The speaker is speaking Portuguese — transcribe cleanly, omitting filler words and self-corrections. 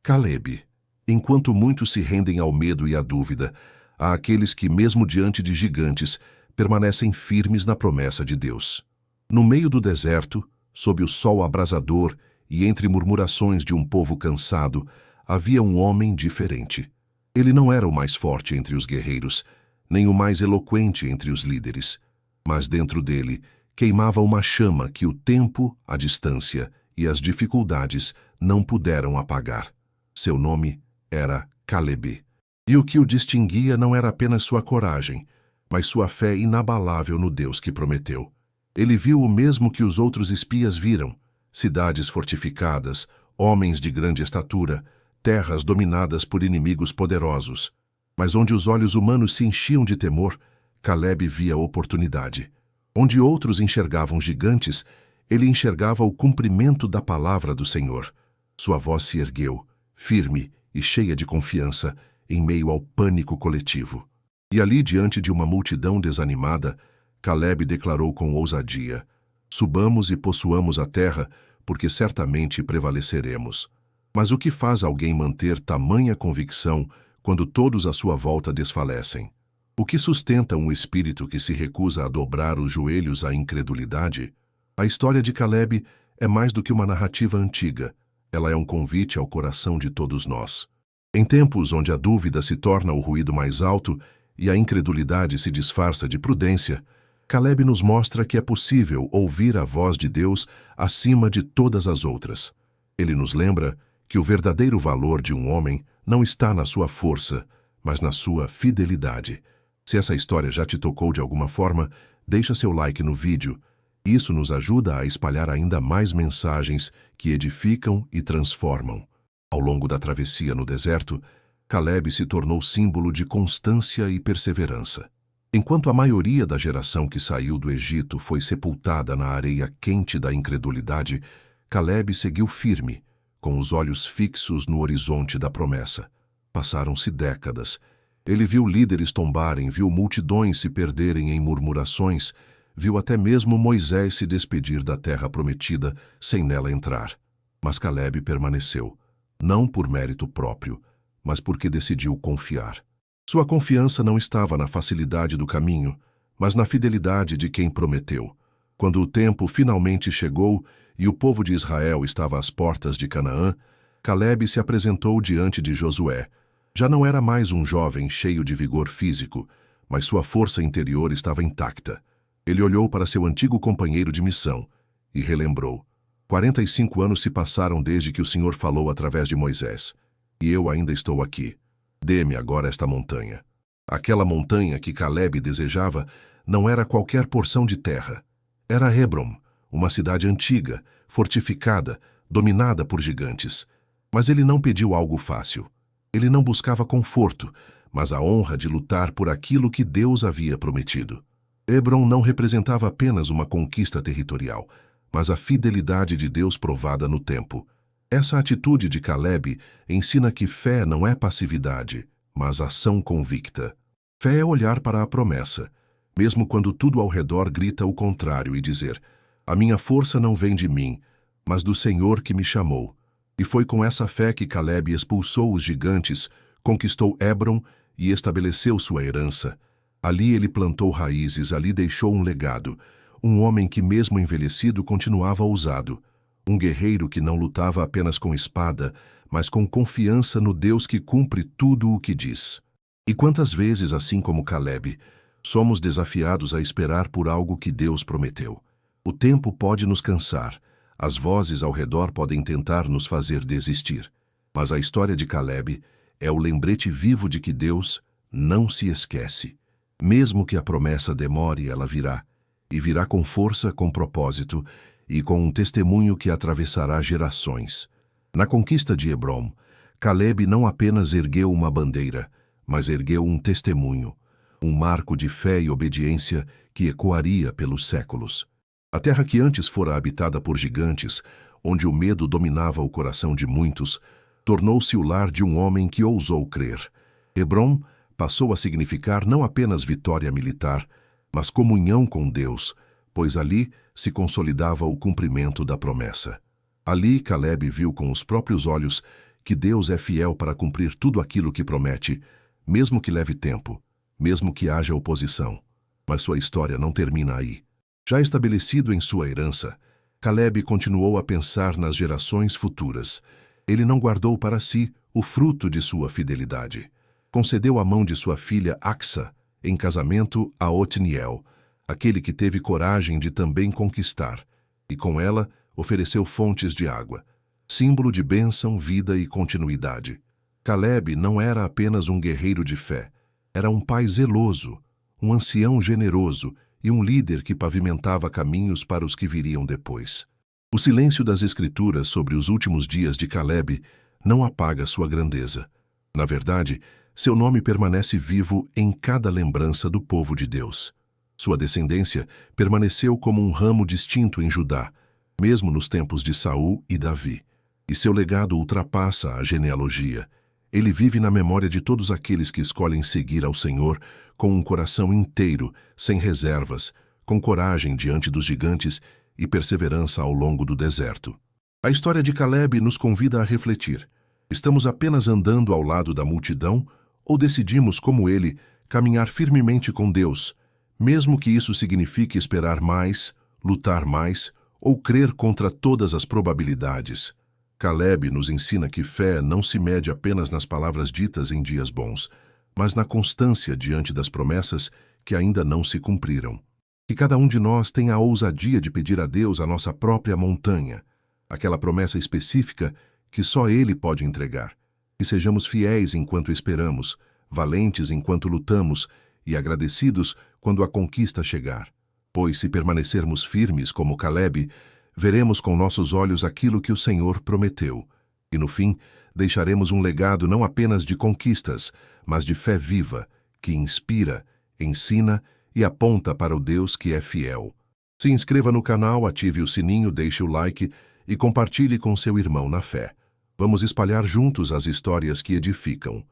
Calebe. Enquanto muitos se rendem ao medo e à dúvida, há aqueles que, mesmo diante de gigantes, permanecem firmes na promessa de Deus. No meio do deserto, sob o sol abrasador e entre murmurações de um povo cansado, havia um homem diferente. Ele não era o mais forte entre os guerreiros, nem o mais eloquente entre os líderes, mas dentro dele queimava uma chama que o tempo, a distância e as dificuldades não puderam apagar. Seu nome era Calebe. E o que o distinguia não era apenas sua coragem, mas sua fé inabalável no Deus que prometeu. Ele viu o mesmo que os outros espias viram: cidades fortificadas, homens de grande estatura, terras dominadas por inimigos poderosos. Mas onde os olhos humanos se enchiam de temor, Calebe via oportunidade. Onde outros enxergavam gigantes, ele enxergava o cumprimento da palavra do Senhor. Sua voz se ergueu, firme e cheia de confiança, em meio ao pânico coletivo. E ali, diante de uma multidão desanimada, Calebe declarou com ousadia: subamos e possuamos a terra, porque certamente prevaleceremos. Mas o que faz alguém manter tamanha convicção quando todos à sua volta desfalecem? O que sustenta um espírito que se recusa a dobrar os joelhos à incredulidade? A história de Calebe é mais do que uma narrativa antiga. Ela é um convite ao coração de todos nós. Em tempos onde a dúvida se torna o ruído mais alto e a incredulidade se disfarça de prudência, Calebe nos mostra que é possível ouvir a voz de Deus acima de todas as outras. Ele nos lembra que o verdadeiro valor de um homem não está na sua força, mas na sua fidelidade. Se essa história já te tocou de alguma forma, deixa seu like no vídeo. Isso nos ajuda a espalhar ainda mais mensagens que edificam e transformam. Ao longo da travessia no deserto, Calebe se tornou símbolo de constância e perseverança. Enquanto a maioria da geração que saiu do Egito foi sepultada na areia quente da incredulidade, Calebe seguiu firme, com os olhos fixos no horizonte da promessa. Passaram-se décadas. Ele viu líderes tombarem, viu multidões se perderem em murmurações, viu até mesmo Moisés se despedir da terra prometida sem nela entrar. Mas Calebe permaneceu, não por mérito próprio, mas porque decidiu confiar. Sua confiança não estava na facilidade do caminho, mas na fidelidade de quem prometeu. Quando o tempo finalmente chegou e o povo de Israel estava às portas de Canaã, Calebe se apresentou diante de Josué. Já não era mais um jovem cheio de vigor físico, mas sua força interior estava intacta. Ele olhou para seu antigo companheiro de missão e relembrou: 45 anos se passaram desde que o Senhor falou através de Moisés, e eu ainda estou aqui. Dê-me agora esta montanha. Aquela montanha que Calebe desejava não era qualquer porção de terra. Era Hebrom, uma cidade antiga, fortificada, dominada por gigantes. Mas ele não pediu algo fácil. Ele não buscava conforto, mas a honra de lutar por aquilo que Deus havia prometido. Hebrom não representava apenas uma conquista territorial, mas a fidelidade de Deus provada no tempo. Essa atitude de Calebe ensina que fé não é passividade, mas ação convicta. Fé é olhar para a promessa, mesmo quando tudo ao redor grita o contrário, e dizer: a minha força não vem de mim, mas do Senhor que me chamou. E foi com essa fé que Calebe expulsou os gigantes, conquistou Hebrom e estabeleceu sua herança. Ali ele plantou raízes, ali deixou um legado. Um homem que, mesmo envelhecido, continuava ousado. Um guerreiro que não lutava apenas com espada, mas com confiança no Deus que cumpre tudo o que diz. E quantas vezes, assim como Calebe, somos desafiados a esperar por algo que Deus prometeu? O tempo pode nos cansar, as vozes ao redor podem tentar nos fazer desistir. Mas a história de Calebe é o lembrete vivo de que Deus não se esquece. Mesmo que a promessa demore, ela virá. E virá com força, com propósito, e com um testemunho que atravessará gerações. Na conquista de Hebrom, Calebe não apenas ergueu uma bandeira, mas ergueu um testemunho, um marco de fé e obediência que ecoaria pelos séculos. A terra que antes fora habitada por gigantes, onde o medo dominava o coração de muitos, tornou-se o lar de um homem que ousou crer. Hebrom passou a significar não apenas vitória militar, mas comunhão com Deus, pois ali se consolidava o cumprimento da promessa. Ali Calebe viu com os próprios olhos que Deus é fiel para cumprir tudo aquilo que promete, mesmo que leve tempo, mesmo que haja oposição. Mas sua história não termina aí. Já estabelecido em sua herança, Caleb continuou a pensar nas gerações futuras. Ele não guardou para si o fruto de sua fidelidade. Concedeu a mão de sua filha Axa em casamento a Otniel, aquele que teve coragem de também conquistar, e com ela ofereceu fontes de água, símbolo de bênção, vida e continuidade. Caleb não era apenas um guerreiro de fé, era um pai zeloso, um ancião generoso e um líder que pavimentava caminhos para os que viriam depois. O silêncio das Escrituras sobre os últimos dias de Caleb não apaga sua grandeza. Na verdade, seu nome permanece vivo em cada lembrança do povo de Deus. Sua descendência permaneceu como um ramo distinto em Judá, mesmo nos tempos de Saul e Davi. E seu legado ultrapassa a genealogia. Ele vive na memória de todos aqueles que escolhem seguir ao Senhor com um coração inteiro, sem reservas, com coragem diante dos gigantes e perseverança ao longo do deserto. A história de Caleb nos convida a refletir. Estamos apenas andando ao lado da multidão ou decidimos, como ele, caminhar firmemente com Deus, mesmo que isso signifique esperar mais, lutar mais ou crer contra todas as probabilidades? Caleb nos ensina que fé não se mede apenas nas palavras ditas em dias bons, mas na constância diante das promessas que ainda não se cumpriram. Que cada um de nós tenha a ousadia de pedir a Deus a nossa própria montanha, aquela promessa específica que só Ele pode entregar. Que sejamos fiéis enquanto esperamos, valentes enquanto lutamos e agradecidos quando a conquista chegar. Pois se permanecermos firmes como Caleb, veremos com nossos olhos aquilo que o Senhor prometeu. E no fim, deixaremos um legado não apenas de conquistas, mas de fé viva, que inspira, ensina e aponta para o Deus que é fiel. Se inscreva no canal, ative o sininho, deixe o like e compartilhe com seu irmão na fé. Vamos espalhar juntos as histórias que edificam.